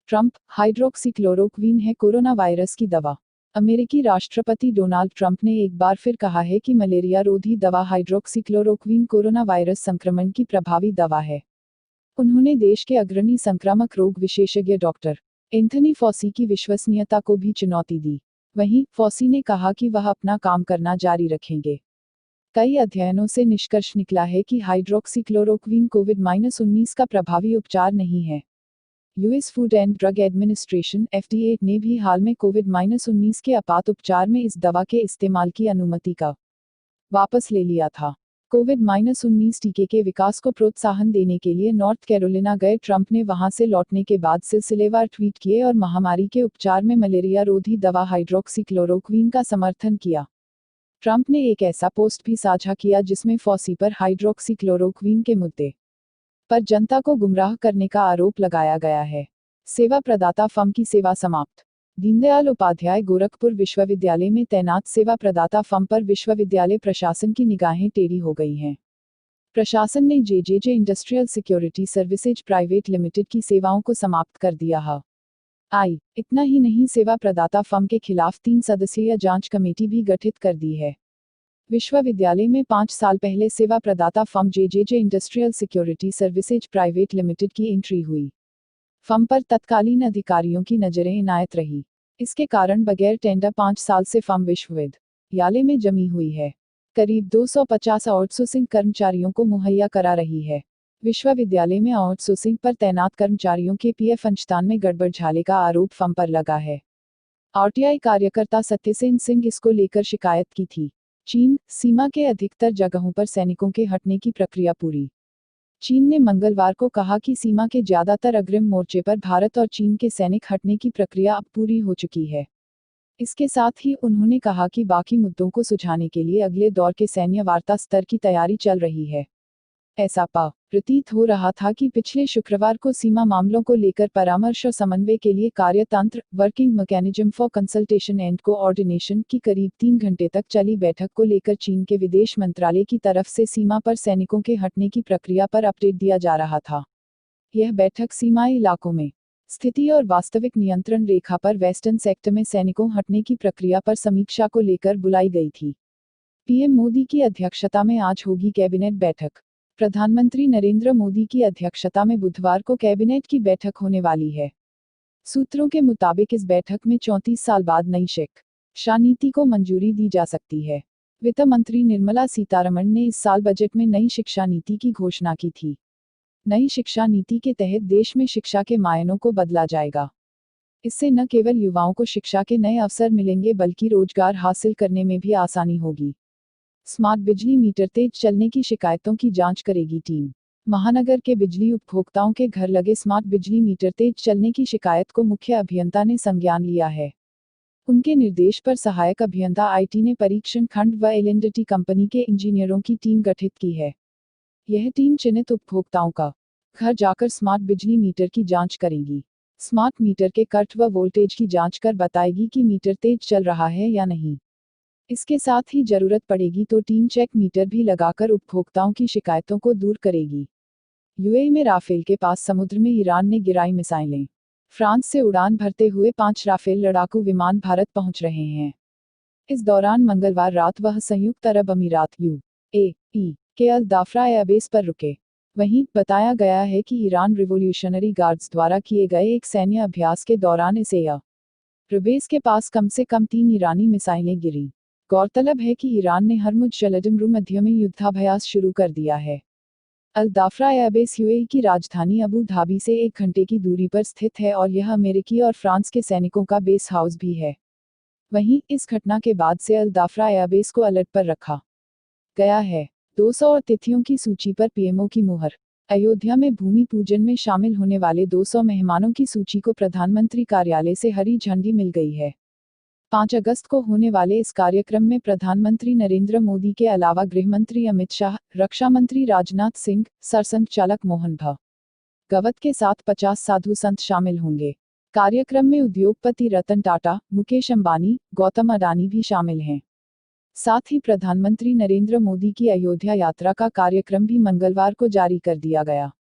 Trump, hydroxychloroquine है corona virus की दवा। अमेरिकी राष्ट्रपति डोनाल्ड ट्रंप ने एक बार फिर कहा है कि मलेरिया रोधी दवा हाइड्रोक्सीक्लोरोक्वीन कोरोना वायरस संक्रमण की प्रभावी दवा है। उन्होंने देश के अग्रणी संक्रामक रोग विशेषज्ञ डॉक्टर एंथनी फॉसी की विश्वसनीयता को भी चुनौती दी। वहीं फॉसी ने कहा कि वह अपना काम करना जारी रखेंगे। कई अध्ययनों से निष्कर्ष निकला है कि हाइड्रोक्सीक्लोरोक्वीन कोविड-19 का प्रभावी उपचार नहीं है। US food and drug administration (FDA) ने भी हाल में कोविड-19 के आपात उपचार में इस दवा के इस्तेमाल की अनुमति का वापस ले लिया था। कोविड-19 टीके के विकास को प्रोत्साहन देने के लिए नॉर्थ कैरोलिना गए ट्रंप ने वहां से लौटने के बाद सिलसिलेवार ट्वीट किए और महामारी के उपचार में मलेरिया रोधी दवा हाइड्रोक्सीक्लोरोक्वीन का समर्थन किया। ट्रंप ने एक ऐसा पोस्ट भी साझा किया जिसमें फॉसी पर हाइड्रोक्सीक्लोरोक्वीन के मुद्दे पर जनता को गुमराह करने का आरोप लगाया गया है। सेवा प्रदाता फर्म की सेवा समाप्त। दीनदयाल उपाध्याय गोरखपुर विश्वविद्यालय में तैनात सेवा प्रदाता फर्म पर विश्वविद्यालय प्रशासन की निगाहें टेढ़ी हो गई हैं। प्रशासन ने JJJ industrial security services private limited की सेवाओं को समाप्त कर दिया है। इतना ही नहीं, सेवा प्रदाता फर्म के खिलाफ 3 सदस्यीय जांच कमेटी भी गठित कर दी है। विश्वविद्यालय में 5 साल पहले सेवा प्रदाता firm JJJ industrial security services private limited की एंट्री हुई। फर्म पर तत्कालीन अधिकारियों की नजरें इनायत रही। इसके कारण बगैर टेंडर 5 साल से फर्म विश्वविद्यालय में जमी हुई है। करीब 250 आउटसोर्सिंग कर्मचारियों को मुहैया करा रही है। विश्वविद्यालय में आउटसोर्सिंग पर तैनात कर्मचारियों के पीएफ अंशदान में गड़बड़ झाले का आरोप फर्म पर लगा है। आरटीआई कार्यकर्ता सत्यसेन सिंह इसको लेकर शिकायत की थी। चीन सीमा के अधिकतर जगहों पर सैनिकों के हटने की प्रक्रिया पूरी। चीन ने मंगलवार को कहा कि सीमा के ज्यादातर अग्रिम मोर्चे पर भारत और चीन के सैनिक हटने की प्रक्रिया अब पूरी हो चुकी है। इसके साथ ही उन्होंने कहा कि बाकी मुद्दों को सुलझाने के लिए अगले दौर के सैन्य वार्ता स्तर की तैयारी चल रही है। ऐसा प्रतीत हो रहा था कि पिछले शुक्रवार को सीमा मामलों को लेकर परामर्श और समन्वय के लिए कार्यतंत्र working mechanism for consultation and coordination की करीब 3 घंटे तक चली बैठक को लेकर चीन के विदेश मंत्रालय की तरफ से सीमा पर सैनिकों के हटने की प्रक्रिया पर अपडेट दिया जा रहा था। यह बैठक सीमाई इलाकों में स्थिति और वास्तविक नियंत्रण रेखा पर वेस्टर्न सेक्टर में सैनिकों हटने की प्रक्रिया पर समीक्षा को लेकर बुलाई गई थी। पीएम मोदी की अध्यक्षता में आज होगी कैबिनेट बैठक। प्रधानमंत्री नरेंद्र मोदी की अध्यक्षता में बुधवार को कैबिनेट की बैठक होने वाली है। सूत्रों के मुताबिक इस बैठक में 34 साल बाद नई शिक्षा नीति को मंजूरी दी जा सकती है। वित्त मंत्री निर्मला सीतारमण ने इस साल बजट में नई शिक्षा नीति की घोषणा की थी। नई शिक्षा नीति के तहत देश में शिक्षा के मायनों को बदला जाएगा। इससे न केवल युवाओं को शिक्षा के नए अवसर मिलेंगे बल्कि रोजगार हासिल करने में भी आसानी होगी। स्मार्ट बिजली मीटर तेज चलने की शिकायतों की जांच करेगी टीम। महानगर के बिजली उपभोक्ताओं के घर लगे स्मार्ट बिजली मीटर तेज चलने की शिकायत को मुख्य अभियंता ने संज्ञान लिया है। उनके निर्देश पर सहायक अभियंता आईटी ने परीक्षण खंड व एल&टी कंपनी के इंजीनियरों की टीम गठित की है। यह टीम चयनित उपभोक्ताओं का घर जाकर स्मार्ट बिजली मीटर की जांच करेगी। स्मार्ट मीटर के कट व वोल्टेज की जांच कर बताएगी कि मीटर तेज चल रहा है या नहीं। इसके साथ ही जरूरत पड़ेगी तो टीम चेक मीटर भी लगाकर उपभोक्ताओं की शिकायतों को दूर करेगी। यूएई में राफेल के पास समुद्र में ईरान ने गिराई मिसाइलें। फ्रांस से उड़ान भरते हुए 5 राफेल लड़ाकू विमान भारत पहुंच रहे हैं। इस दौरान मंगलवार रात वह संयुक्त अरब अमीरात यूएई के अल दाफ्रा एयरबेस पर रुके। वहीं बताया गया है कि ईरान रिवोल्यूशनरी गार्ड्स द्वारा किए गए एक सैन्य अभ्यास के दौरान इस एयरबेस के पास कम से कम 3 ईरानी मिसाइलें गिरी। गौरतलब है कि ईरान ने हरमुज जलदमरू मध्य में युद्धाभ्यास शुरू कर दिया है। अल दाफ्रा एयरबेस यूएई की राजधानी अबू धाबी से 1 घंटे की दूरी पर स्थित है और यह अमेरिकी और फ्रांस के सैनिकों का बेस हाउस भी है। वहीं इस घटना के बाद से अल दाफ्रा एयरबेस को अलर्ट पर रखा गया है। 200 अतिथियों की सूची पर पीएमओ की मुहर। अयोध्या में भूमि पूजन में शामिल होने वाले 200 मेहमानों की सूची को प्रधानमंत्री कार्यालय से हरी झंडी मिल गई है। 5 अगस्त को होने वाले इस कार्यक्रम में प्रधानमंत्री नरेंद्र मोदी के अलावा गृहमंत्री अमित शाह, रक्षा मंत्री राजनाथ सिंह, सरसंघ चालक मोहन भागवत के साथ 50 साधु संत शामिल होंगे। कार्यक्रम में उद्योगपति रतन टाटा, मुकेश अंबानी, गौतम अडानी भी शामिल हैं। साथ ही प्रधानमंत्री नरेंद्र मोदी की अयोध्या यात्रा का कार्यक्रम भी मंगलवार को जारी कर दिया गया।